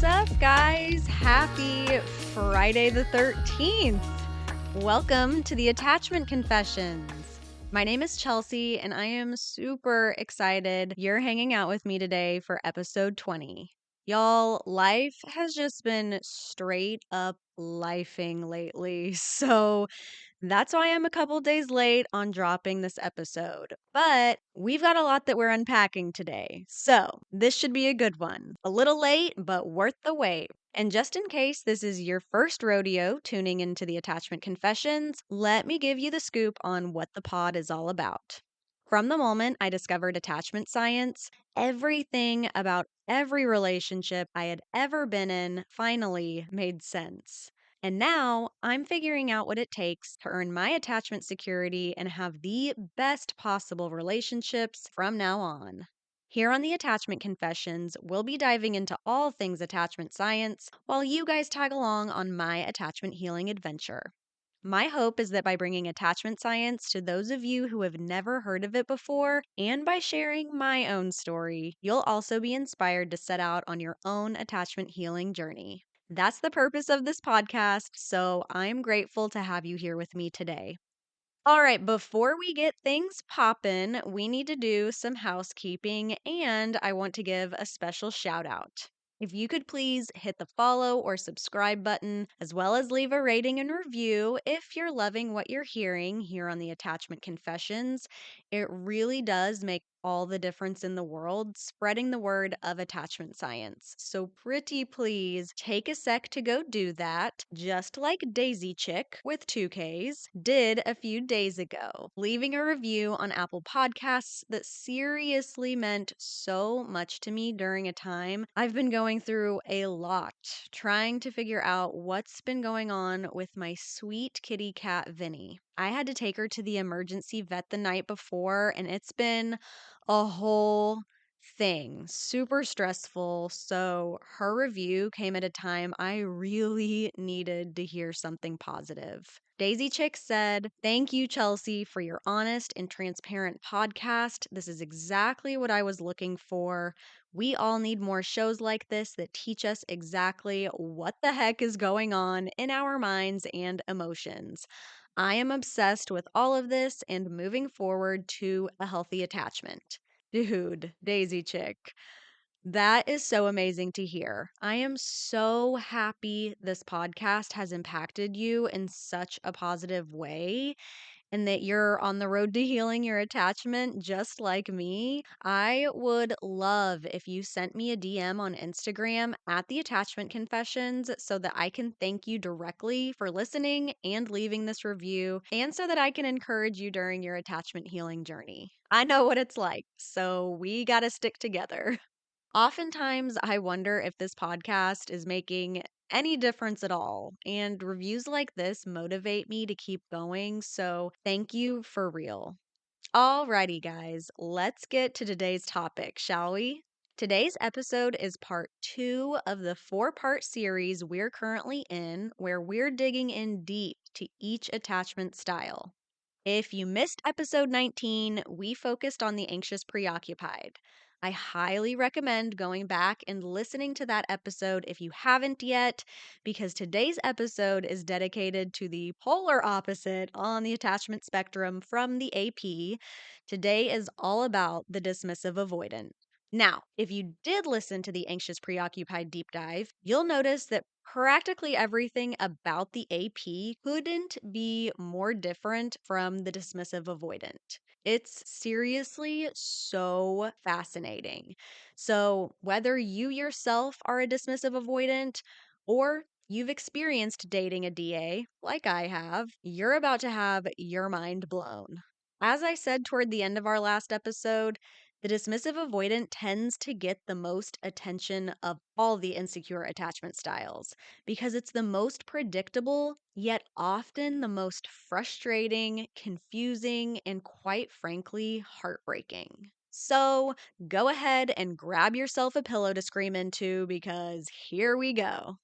up, guys? Happy Friday the 13th. Welcome to the Attachment Confessions. My name is Chelsea, and I am super excited you're hanging out with me today for episode 20. Y'all, life has just been straight up lifing lately, so that's why I'm a couple days late on dropping this episode. But we've got a lot that we're unpacking today. So this should be a good one. A little late, but worth the wait. And just in case this is your first rodeo tuning into the Attachment Confessions, let me give you the scoop on what the pod is all about. From the moment I discovered attachment science, everything about every relationship I had ever been in finally made sense. And now I'm figuring out what it takes to earn my attachment security and have the best possible relationships from now on. Here on the Attachment Confessions, we'll be diving into all things attachment science while you guys tag along on my attachment healing adventure. My hope is that by bringing attachment science to those of you who have never heard of it before, and by sharing my own story, you'll also be inspired to set out on your own attachment healing journey. That's the purpose of this podcast, so I'm grateful to have you here with me today. All right, before we get things poppin', we need to do some housekeeping, and I want to give a special shout out. If you could please hit the follow or subscribe button, as well as leave a rating and review if you're loving what you're hearing here on the Attachment Confessions, it really does make all the difference in the world spreading the word of attachment science. So pretty please take a sec to go do that, just like Daisy Chick with 2Ks did a few days ago, leaving a review on Apple Podcasts that seriously meant so much to me during a time I've been going through a lot, trying to figure out what's been going on with my sweet kitty cat Vinny. I had to take her to the emergency vet the night before, and it's been a whole thing. Super stressful. So her review came at a time I really needed to hear something positive. Daisy Chick said, "Thank you, Chelsea, for your honest and transparent podcast. This is exactly what I was looking for. We all need more shows like this that teach us exactly what the heck is going on in our minds and emotions. I am obsessed with all of this and moving forward to a healthy attachment." Dude, Daisy Chick. That is so amazing to hear. I am so happy this podcast has impacted you in such a positive way and that you're on the road to healing your attachment just like me. I would love if you sent me a DM on Instagram at the Attachment Confessions so that I can thank you directly for listening and leaving this review, and so that I can encourage you during your attachment healing journey. I know what it's like, so we got to stick together. Oftentimes, I wonder if this podcast is making any difference at all, and reviews like this motivate me to keep going, so thank you for real. Alrighty, guys, let's get to today's topic, shall we? Today's episode is part 2 of the 4-part series we're currently in, where we're digging in deep to each attachment style. If you missed episode 19, we focused on the anxious preoccupied. I highly recommend going back and listening to that episode if you haven't yet, because today's episode is dedicated to the polar opposite on the attachment spectrum from the AP. Today is all about the dismissive avoidant. Now, if you did listen to the anxious preoccupied deep dive, you'll notice that practically everything about the AP couldn't be more different from the dismissive avoidant. It's seriously so fascinating. So, whether you yourself are a dismissive avoidant or you've experienced dating a DA, like I have, you're about to have your mind blown. As I said toward the end of our last episode, the dismissive avoidant tends to get the most attention of all the insecure attachment styles because it's the most predictable, yet often the most frustrating, confusing, and quite frankly, heartbreaking. So go ahead and grab yourself a pillow to scream into because here we go.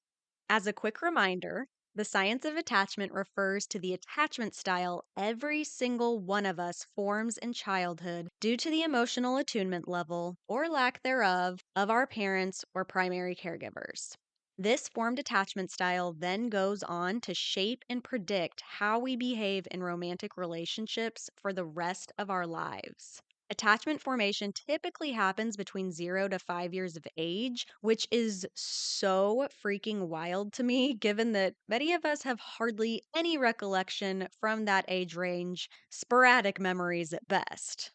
As a quick reminder, the science of attachment refers to the attachment style every single one of us forms in childhood due to the emotional attunement level, or lack thereof, of our parents or primary caregivers. This formed attachment style then goes on to shape and predict how we behave in romantic relationships for the rest of our lives. Attachment formation typically happens between 0 to 5 years of age, which is so freaking wild to me, given that many of us have hardly any recollection from that age range, sporadic memories at best.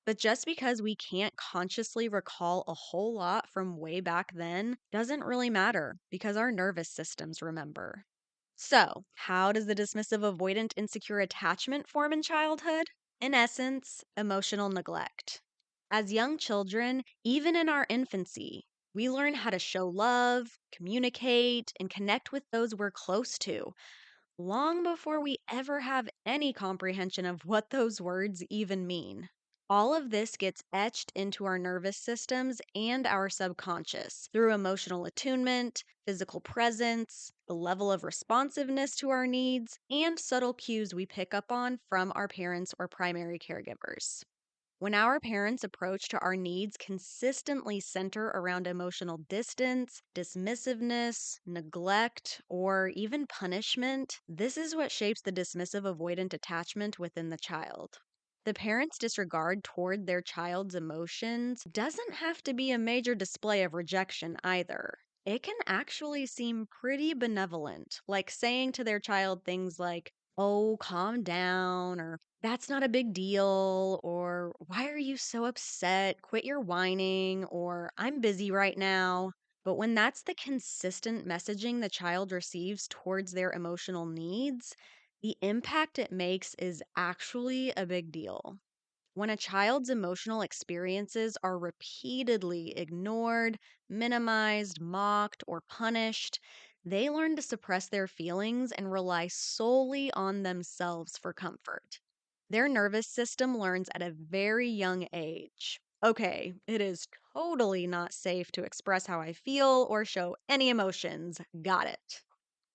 But just because we can't consciously recall a whole lot from way back then doesn't really matter because our nervous systems remember. So, how does the dismissive avoidant insecure attachment form in childhood? In essence, emotional neglect. As young children, even in our infancy, we learn how to show love, communicate, and connect with those we're close to, long before we ever have any comprehension of what those words even mean. All of this gets etched into our nervous systems and our subconscious through emotional attunement, physical presence, the level of responsiveness to our needs, and subtle cues we pick up on from our parents or primary caregivers. When our parents' approach to our needs consistently center around emotional distance, dismissiveness, neglect, or even punishment, this is what shapes the dismissive avoidant attachment within the child. The parent's disregard toward their child's emotions doesn't have to be a major display of rejection either. It can actually seem pretty benevolent, like saying to their child things like, "Oh, calm down," or "That's not a big deal," or "Why are you so upset? Quit your whining," or "I'm busy right now." But when that's the consistent messaging the child receives towards their emotional needs, the impact it makes is actually a big deal. When a child's emotional experiences are repeatedly ignored, minimized, mocked, or punished, they learn to suppress their feelings and rely solely on themselves for comfort. Their nervous system learns at a very young age. Okay, it is totally not safe to express how I feel or show any emotions. Got it.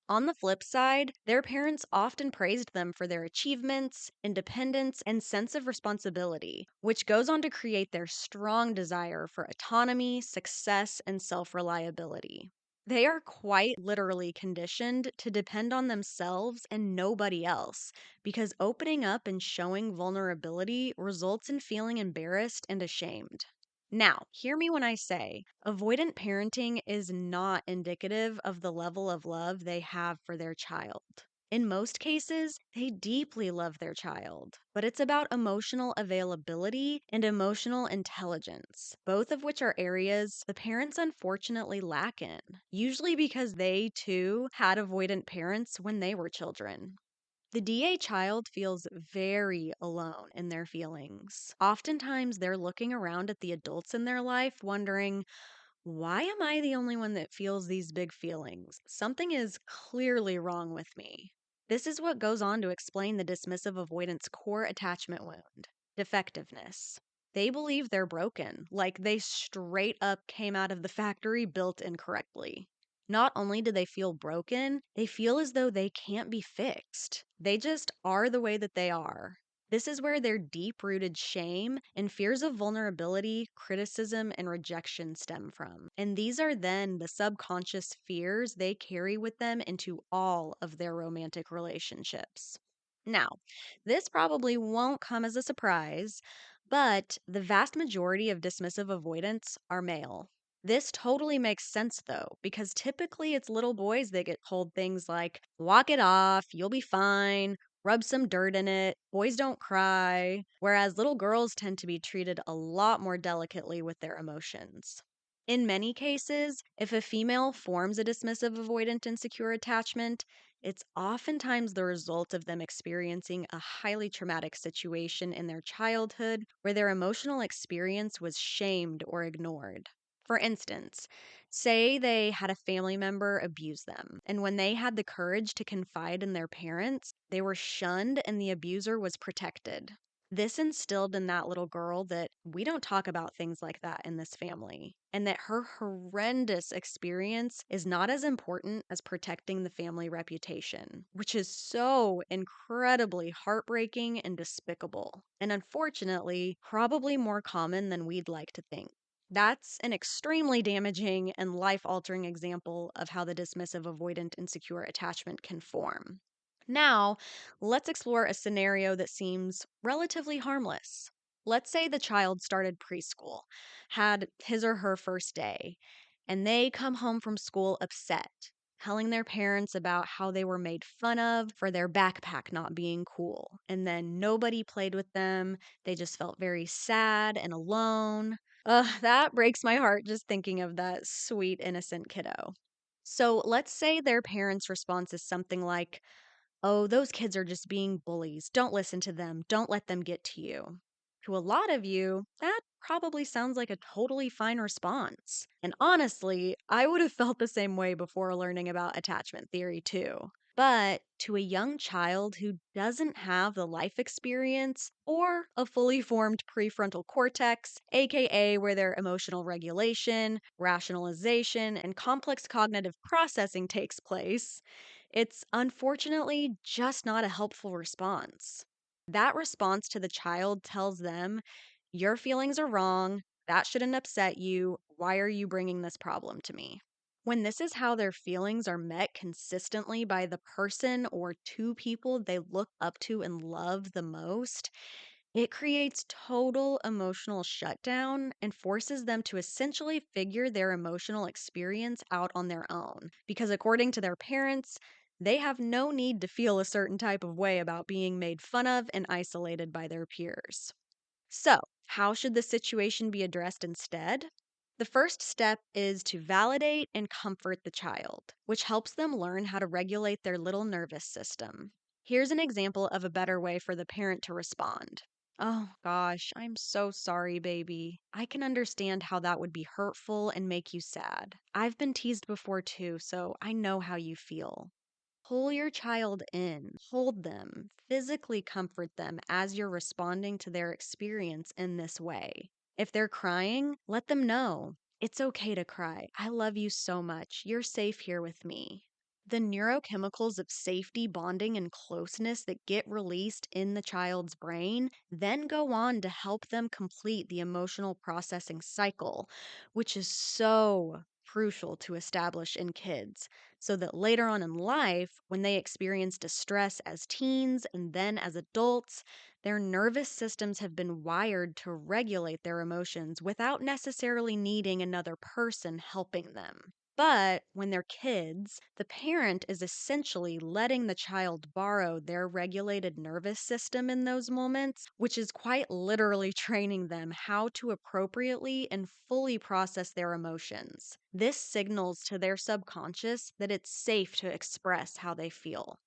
On the flip side, their parents often praised them for their achievements, independence, and sense of responsibility, which goes on to create their strong desire for autonomy, success, and self reliability. They are quite literally conditioned to depend on themselves and nobody else because opening up and showing vulnerability results in feeling embarrassed and ashamed. Now, hear me when I say avoidant parenting is not indicative of the level of love they have for their child. In most cases, they deeply love their child, but it's about emotional availability and emotional intelligence, both of which are areas the parents unfortunately lack in, usually because they too had avoidant parents when they were children. The DA child feels very alone in their feelings. Oftentimes, they're looking around at the adults in their life, wondering, why am I the only one that feels these big feelings? Something is clearly wrong with me. This is what goes on to explain the dismissive avoidance core attachment wound defectiveness. They believe they're broken, like they straight up came out of the factory built incorrectly. Not only do they feel broken, they feel as though they can't be fixed. They just are the way that they are. This is where their deep rooted shame and fears of vulnerability, criticism, and rejection stem from. And these are then the subconscious fears they carry with them into all of their romantic relationships. Now, this probably won't come as a surprise, but the vast majority of dismissive avoidants are male. This totally makes sense though, because typically it's little boys that get told things like, walk it off, you'll be fine, rub some dirt in it, boys don't cry, whereas little girls tend to be treated a lot more delicately with their emotions. In many cases, if a female forms a dismissive, avoidant, insecure attachment, it's oftentimes the result of them experiencing a highly traumatic situation in their childhood where their emotional experience was shamed or ignored. For instance, say they had a family member abuse them, and when they had the courage to confide in their parents, they were shunned and the abuser was protected. This instilled in that little girl that we don't talk about things like that in this family, and that her horrendous experience is not as important as protecting the family reputation, which is so incredibly heartbreaking and despicable, and unfortunately, probably more common than we'd like to think. That's an extremely damaging and life altering example of how the dismissive avoidant insecure attachment can form. Now, let's explore a scenario that seems relatively harmless. Let's say the child started preschool, had his or her first day, and they come home from school upset, telling their parents about how they were made fun of for their backpack not being cool. And then nobody played with them. They just felt very sad and alone. Ugh, that breaks my heart just thinking of that sweet, innocent kiddo. So let's say their parents' response is something like, "Oh, those kids are just being bullies. Don't listen to them. Don't let them get to you." To a lot of you, that probably sounds like a totally fine response. And honestly, I would have felt the same way before learning about attachment theory, too. But to a young child who doesn't have the life experience or a fully formed prefrontal cortex, aka where their emotional regulation, rationalization, and complex cognitive processing takes place, it's unfortunately just not a helpful response. That response to the child tells them, "Your feelings are wrong. That shouldn't upset you. Why are you bringing this problem to me?" When this is how their feelings are met consistently by the person or two people they look up to and love the most, it creates total emotional shutdown and forces them to essentially figure their emotional experience out on their own. Because according to their parents, they have no need to feel a certain type of way about being made fun of and isolated by their peers. So, how should the situation be addressed instead? The first step is to validate and comfort the child, which helps them learn how to regulate their little nervous system. Here's an example of a better way for the parent to respond. "Oh gosh, I'm so sorry, baby. I can understand how that would be hurtful and make you sad. I've been teased before too, so I know how you feel." Pull your child in, hold them, physically comfort them as you're responding to their experience in this way. If they're crying, let them know, "It's okay to cry. I love you so much. You're safe here with me." The neurochemicals of safety, bonding, and closeness that get released in the child's brain then go on to help them complete the emotional processing cycle, which is so crucial to establish in kids so that later on in life, when they experience distress as teens and then as adults, their nervous systems have been wired to regulate their emotions without necessarily needing another person helping them. But when they're kids, the parent is essentially letting the child borrow their regulated nervous system in those moments, which is quite literally training them how to appropriately and fully process their emotions. This signals to their subconscious that it's safe to express how they feel.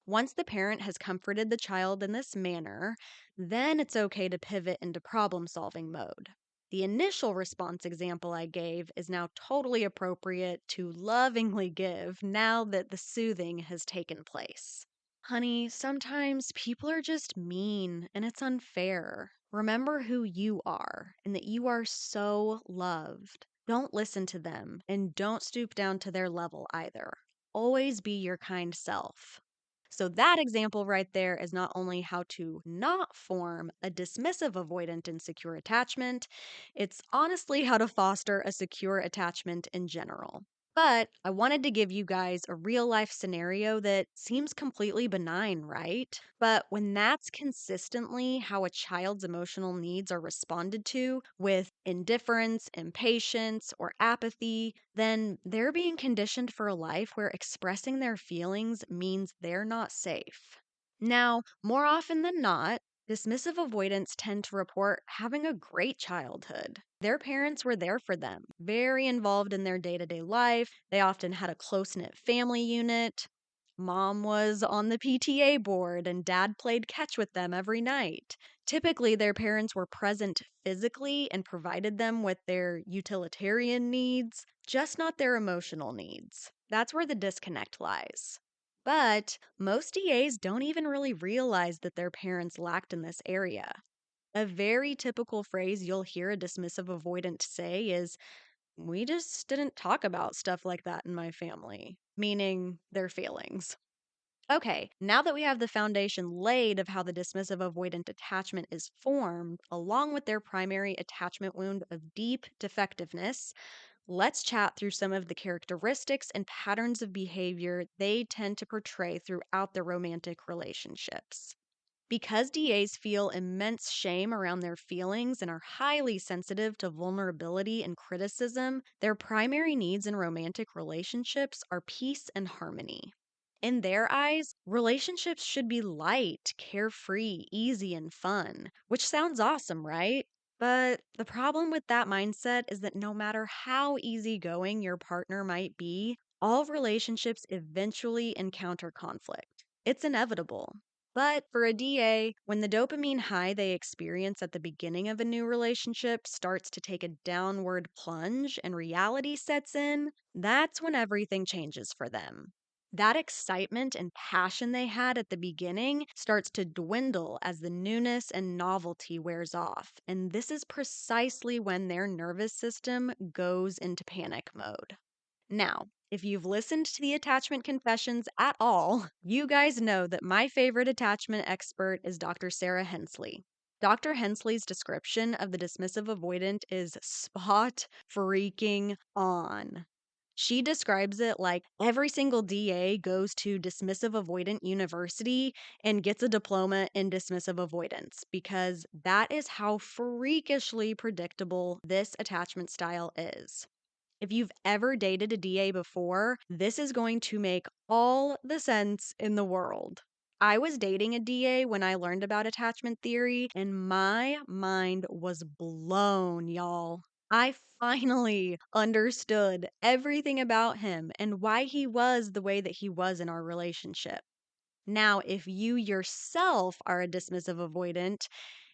Once the parent has comforted the child in this manner, then it's okay to pivot into problem solving mode. The initial response example I gave is now totally appropriate to lovingly give now that the soothing has taken place. "Honey, sometimes people are just mean and it's unfair. Remember who you are and that you are so loved. Don't listen to them and don't stoop down to their level either. Always be your kind self." So, that example right there is not only how to not form a dismissive avoidant insecure attachment, it's honestly how to foster a secure attachment in general. But I wanted to give you guys a real life scenario that seems completely benign, right? But when that's consistently how a child's emotional needs are responded to, with indifference, impatience, or apathy, then they're being conditioned for a life where expressing their feelings means they're not safe. Now, more often than not, dismissive avoidants tend to report having a great childhood. Their parents were there for them, very involved in their day to day life. They often had a close knit family unit. Mom was on the PTA board and dad played catch with them every night. Typically, their parents were present physically and provided them with their utilitarian needs, just not their emotional needs. That's where the disconnect lies. But most DAs don't even really realize that their parents lacked in this area. A very typical phrase you'll hear a dismissive avoidant say is, "We just didn't talk about stuff like that in my family," meaning their feelings. Okay, now that we have the foundation laid of how the dismissive avoidant attachment is formed, along with their primary attachment wound of deep defectiveness, let's chat through some of the characteristics and patterns of behavior they tend to portray throughout their romantic relationships. Because DAs feel immense shame around their feelings and are highly sensitive to vulnerability and criticism, their primary needs in romantic relationships are peace and harmony. In their eyes, relationships should be light, carefree, easy, and fun, which sounds awesome, right? But the problem with that mindset is that no matter how easygoing your partner might be, all relationships eventually encounter conflict. It's inevitable. But for a DA, when the dopamine high they experience at the beginning of a new relationship starts to take a downward plunge and reality sets in, that's when everything changes for them. That excitement and passion they had at the beginning starts to dwindle as the newness and novelty wears off. And this is precisely when their nervous system goes into panic mode. Now, if you've listened to the attachment confessions at all, you guys know that my favorite attachment expert is Dr. Sarah Hensley. Dr. Hensley's description of the dismissive avoidant is spot freaking on. She describes it like every single DA goes to Dismissive Avoidant University and gets a diploma in dismissive avoidance because that is how freakishly predictable this attachment style is. If you've ever dated a DA before, this is going to make all the sense in the world. I was dating a DA when I learned about attachment theory, and my mind was blown, y'all. I finally understood everything about him and why he was the way that he was in our relationship. Now, if you yourself are a dismissive avoidant,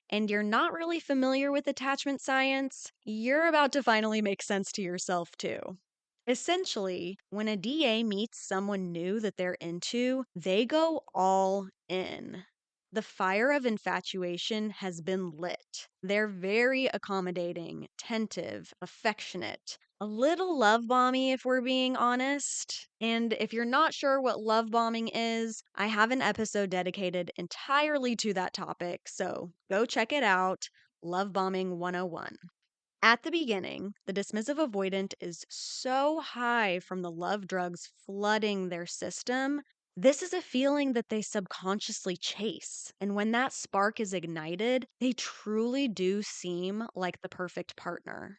and you're not really familiar with attachment science, you're about to finally make sense to yourself too. Essentially, when a DA meets someone new that they're into, they go all in. The fire of infatuation has been lit. They're very accommodating, attentive, affectionate, a little love bomby if we're being honest. And if you're not sure what love bombing is, I have an episode dedicated entirely to that topic, so go check it out. Love Bombing 101. At the beginning, the dismissive avoidant is so high from the love drugs flooding their system. This is a feeling that they subconsciously chase. And when that spark is ignited, they truly do seem like the perfect partner.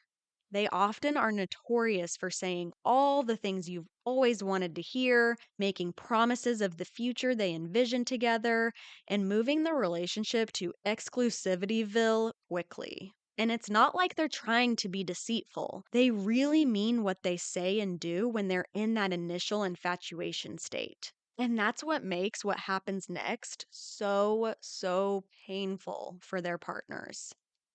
They often are notorious for saying all the things you've always wanted to hear, making promises of the future they envision together, and moving the relationship to exclusivityville quickly. And it's not like they're trying to be deceitful. They really mean what they say and do when they're in that initial infatuation state. And that's what makes what happens next so painful for their partners.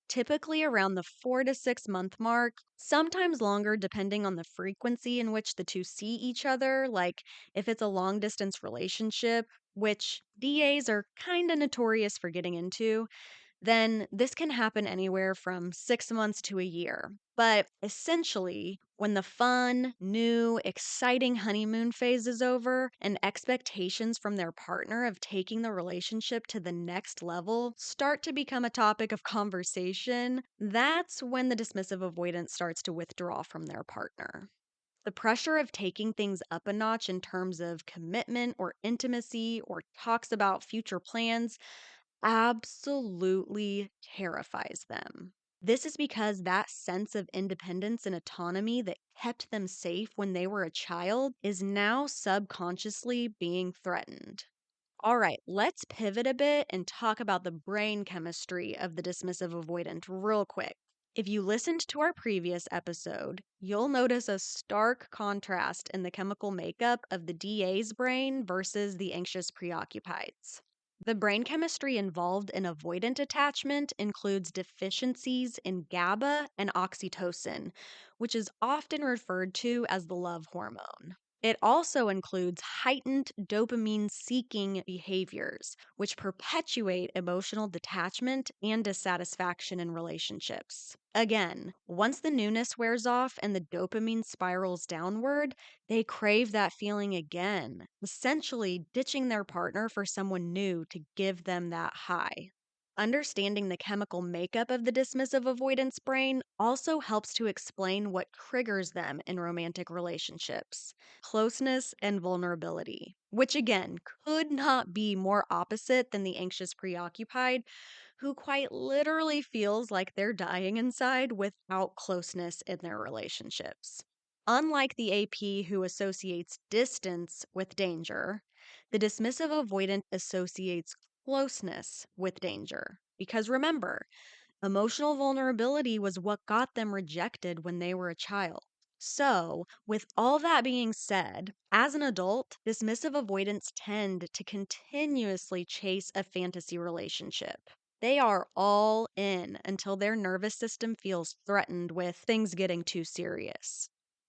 Typically around the 4 to 6 month mark, sometimes longer depending on the frequency in which the two see each other, like if it's a long distance relationship, which DAs are kind of notorious for getting into, then this can happen anywhere from 6 months to a year. But essentially, when the fun, new, exciting honeymoon phase is over and expectations from their partner of taking the relationship to the next level start to become a topic of conversation, that's when the dismissive avoidance starts to withdraw from their partner. The pressure of taking things up a notch in terms of commitment or intimacy or talks about future plans absolutely terrifies them. This is because that sense of independence and autonomy that kept them safe when they were a child is now subconsciously being threatened. All right, let's pivot a bit and talk about the brain chemistry of the dismissive avoidant real quick. If you listened to our previous episode, you'll notice a stark contrast in the chemical makeup of the DA's brain versus the anxious preoccupieds. The brain chemistry involved in avoidant attachment includes deficiencies in GABA and oxytocin, which is often referred to as the love hormone. It also includes heightened dopamine seeking behaviors, which perpetuate emotional detachment and dissatisfaction in relationships. Again, once the newness wears off and the dopamine spirals downward, they crave that feeling again, essentially ditching their partner for someone new to give them that high. Understanding the chemical makeup of the dismissive avoidance brain also helps to explain what triggers them in romantic relationships: closeness and vulnerability, which again could not be more opposite than the anxious preoccupied, who quite literally feels like they're dying inside without closeness in their relationships. Unlike the AP who associates distance with danger, the dismissive avoidant associates closeness with danger. Because remember, emotional vulnerability was what got them rejected when they were a child. So, with all that being said, as an adult, dismissive avoidants tend to continuously chase a fantasy relationship. They are all in until their nervous system feels threatened with things getting too serious.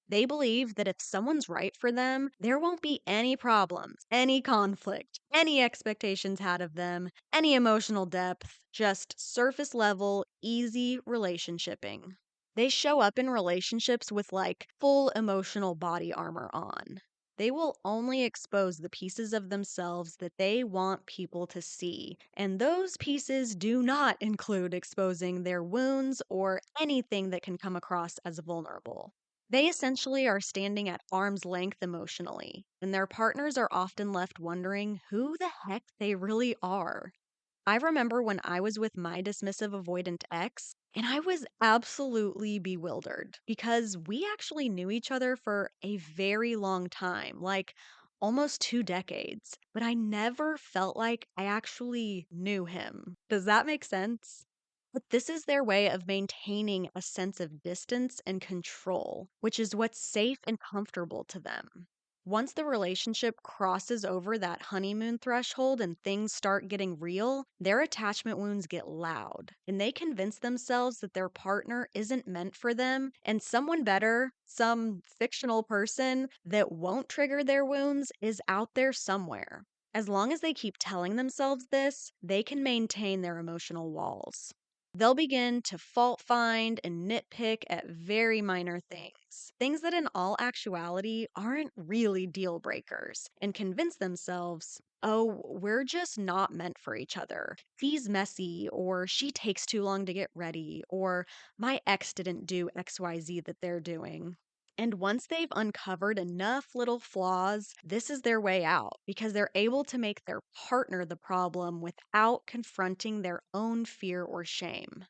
They believe that if someone's right for them, there won't be any problems, any conflict, any expectations had of them, any emotional depth, just surface level, easy relationshiping. They show up in relationships with like full emotional body armor on. They will only expose the pieces of themselves that they want people to see, and those pieces do not include exposing their wounds or anything that can come across as vulnerable. They essentially are standing at arm's length emotionally, and their partners are often left wondering who the heck they really are. I remember when I was with my dismissive avoidant ex, and I was absolutely bewildered because we actually knew each other for a very long time, like almost 2 decades, but I never felt like I actually knew him. Does that make sense? But this is their way of maintaining a sense of distance and control, which is what's safe and comfortable to them. Once the relationship crosses over that honeymoon threshold and things start getting real, their attachment wounds get loud, and they convince themselves that their partner isn't meant for them, and someone better, some fictional person that won't trigger their wounds, is out there somewhere. As long as they keep telling themselves this, they can maintain their emotional walls. They'll begin to fault find and nitpick at very minor things, things that in all actuality aren't really deal breakers, and convince themselves, oh, we're just not meant for each other. He's messy, or she takes too long to get ready, or my ex didn't do XYZ that they're doing. And once they've uncovered enough little flaws, this is their way out because they're able to make their partner the problem without confronting their own fear or shame.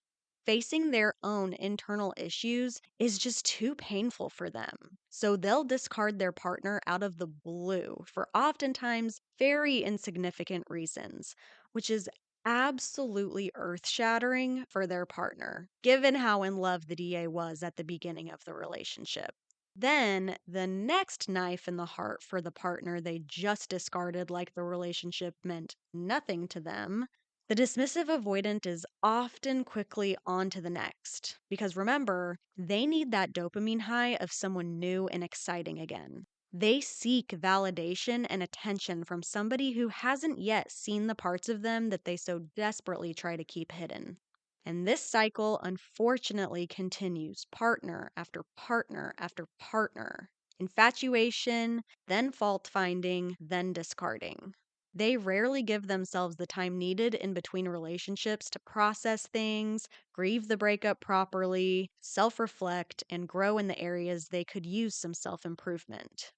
Facing their own internal issues is just too painful for them. So they'll discard their partner out of the blue for oftentimes very insignificant reasons, which is absolutely earth shattering for their partner, given how in love the DA was at the beginning of the relationship. Then, the next knife in the heart for the partner they just discarded, like the relationship meant nothing to them, the dismissive avoidant is often quickly on to the next. Because remember, they need that dopamine high of someone new and exciting again. They seek validation and attention from somebody who hasn't yet seen the parts of them that they so desperately try to keep hidden. And this cycle unfortunately continues partner after partner after partner. Infatuation, then fault finding, then discarding. They rarely give themselves the time needed in between relationships to process things, grieve the breakup properly, self reflect, and grow in the areas they could use some self improvement.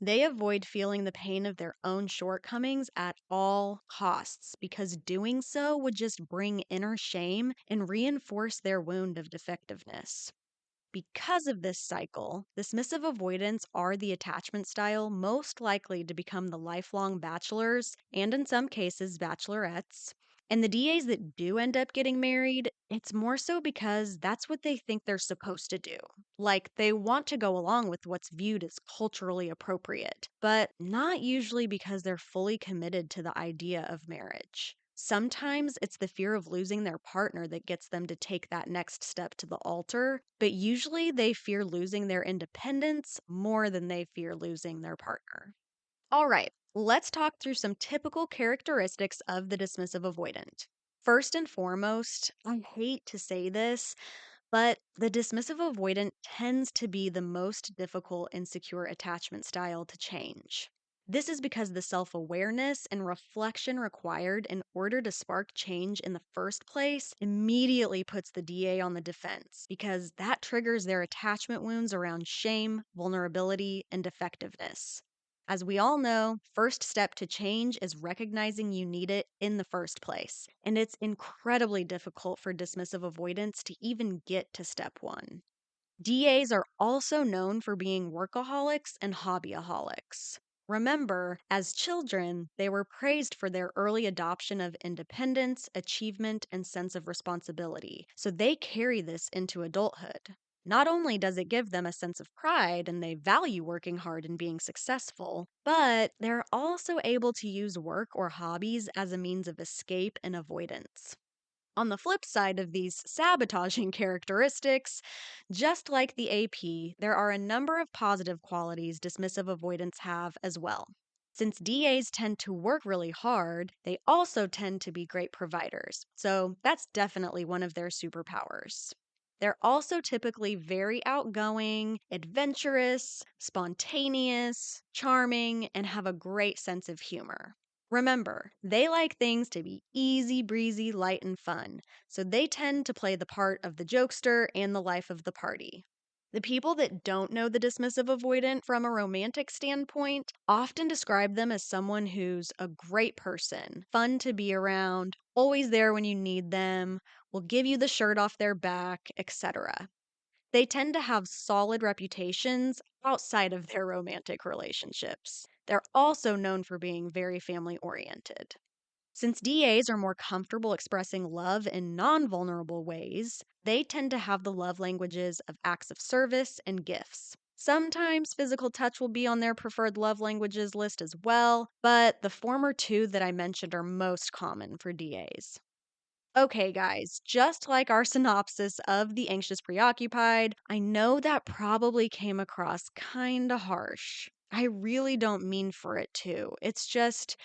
They avoid feeling the pain of their own shortcomings at all costs because doing so would just bring inner shame and reinforce their wound of defectiveness. Because of this cycle, dismissive avoidants are the attachment style most likely to become the lifelong bachelors and, in some cases, bachelorettes. And the DAs that do end up getting married, it's more so because that's what they think they're supposed to do. Like, they want to go along with what's viewed as culturally appropriate, but not usually because they're fully committed to the idea of marriage. Sometimes it's the fear of losing their partner that gets them to take that next step to the altar, but usually they fear losing their independence more than they fear losing their partner. All right, let's talk through some typical characteristics of the dismissive avoidant. First and foremost, I hate to say this, But the dismissive avoidant tends to be the most difficult insecure attachment style to change. This is because the self awareness and reflection required in order to spark change in the first place immediately puts the DA on the defense, because that triggers their attachment wounds around shame, vulnerability, and defectiveness. As we all know, first step to change is recognizing you need it in the first place. And it's incredibly difficult for dismissive avoidance to even get to step one. DAs are also known for being workaholics and hobbyaholics. Remember, as children, they were praised for their early adoption of independence, achievement, and sense of responsibility, so they carry this into adulthood. Not only does it give them a sense of pride and they value working hard and being successful, but they're also able to use work or hobbies as a means of escape and avoidance. On the flip side of these sabotaging characteristics, just like the AP, there are a number of positive qualities dismissive avoidants have as well. Since DAs tend to work really hard, they also tend to be great providers. So that's definitely one of their superpowers. They're also typically very outgoing, adventurous, spontaneous, charming, and have a great sense of humor. Remember, they like things to be easy breezy, light, and fun, so they tend to play the part of the jokester and the life of the party. The people that don't know the dismissive avoidant from a romantic standpoint often describe them as someone who's a great person, fun to be around, always there when you need them, will give you the shirt off their back, etc. They tend to have solid reputations outside of their romantic relationships. They're also known for being very family oriented. Since DAs are more comfortable expressing love in non vulnerable ways, they tend to have the love languages of acts of service and gifts. Sometimes physical touch will be on their preferred love languages list as well, but the former two that I mentioned are most common for DAs. Okay, guys, just like our synopsis of The Anxious Preoccupied, I know that probably came across kinda harsh. I really don't mean for it to. It's just,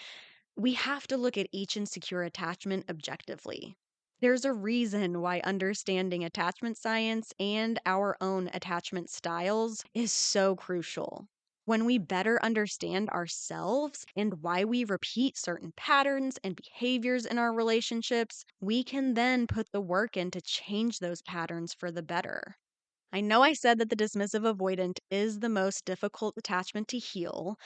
we have to look at each insecure attachment objectively. There's a reason why understanding attachment science and our own attachment styles is so crucial. When we better understand ourselves and why we repeat certain patterns and behaviors in our relationships, we can then put the work in to change those patterns for the better. I know I said that the dismissive avoidant is the most difficult attachment to heal,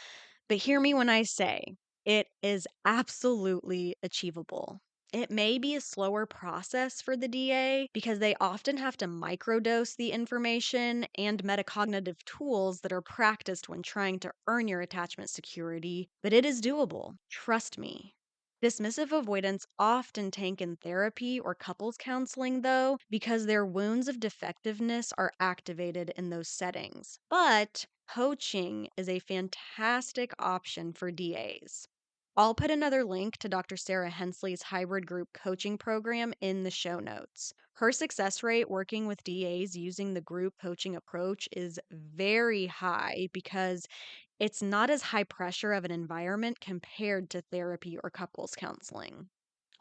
but hear me when I say it is absolutely achievable. It may be a slower process for the DA because they often have to microdose the information and metacognitive tools that are practiced when trying to earn your attachment security, but it is doable. Trust me. Dismissive avoidants often tank in therapy or couples counseling, though, because their wounds of defectiveness are activated in those settings. But coaching is a fantastic option for DAs. I'll put another link to Dr. Sarah Hensley's hybrid group coaching program in the show notes. Her success rate working with DAs using the group coaching approach is very high because it's not as high pressure of an environment compared to therapy or couples counseling.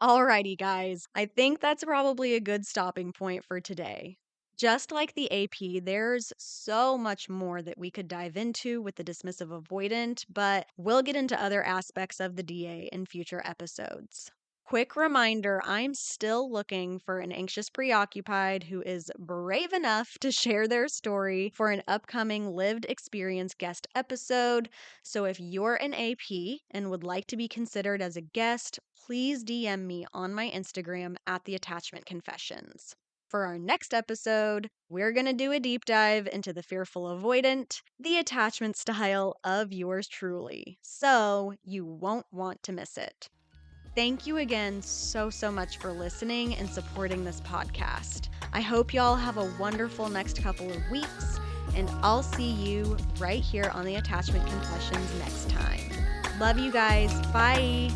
Alrighty, guys, I think that's probably a good stopping point for today. Just like the AP, there's so much more that we could dive into with the dismissive avoidant, but we'll get into other aspects of the DA in future episodes. Quick reminder, I'm still looking for an anxious preoccupied who is brave enough to share their story for an upcoming lived experience guest episode. So if you're an AP and would like to be considered as a guest, please DM me on my Instagram at the Attachment Confessions. For our next episode, we're going to do a deep dive into the fearful avoidant, the attachment style of yours truly. So you won't want to miss it. Thank you again so much for listening and supporting this podcast. I hope y'all have a wonderful next couple of weeks, and I'll see you right here on the Attachment Confessions next time. Love you guys. Bye.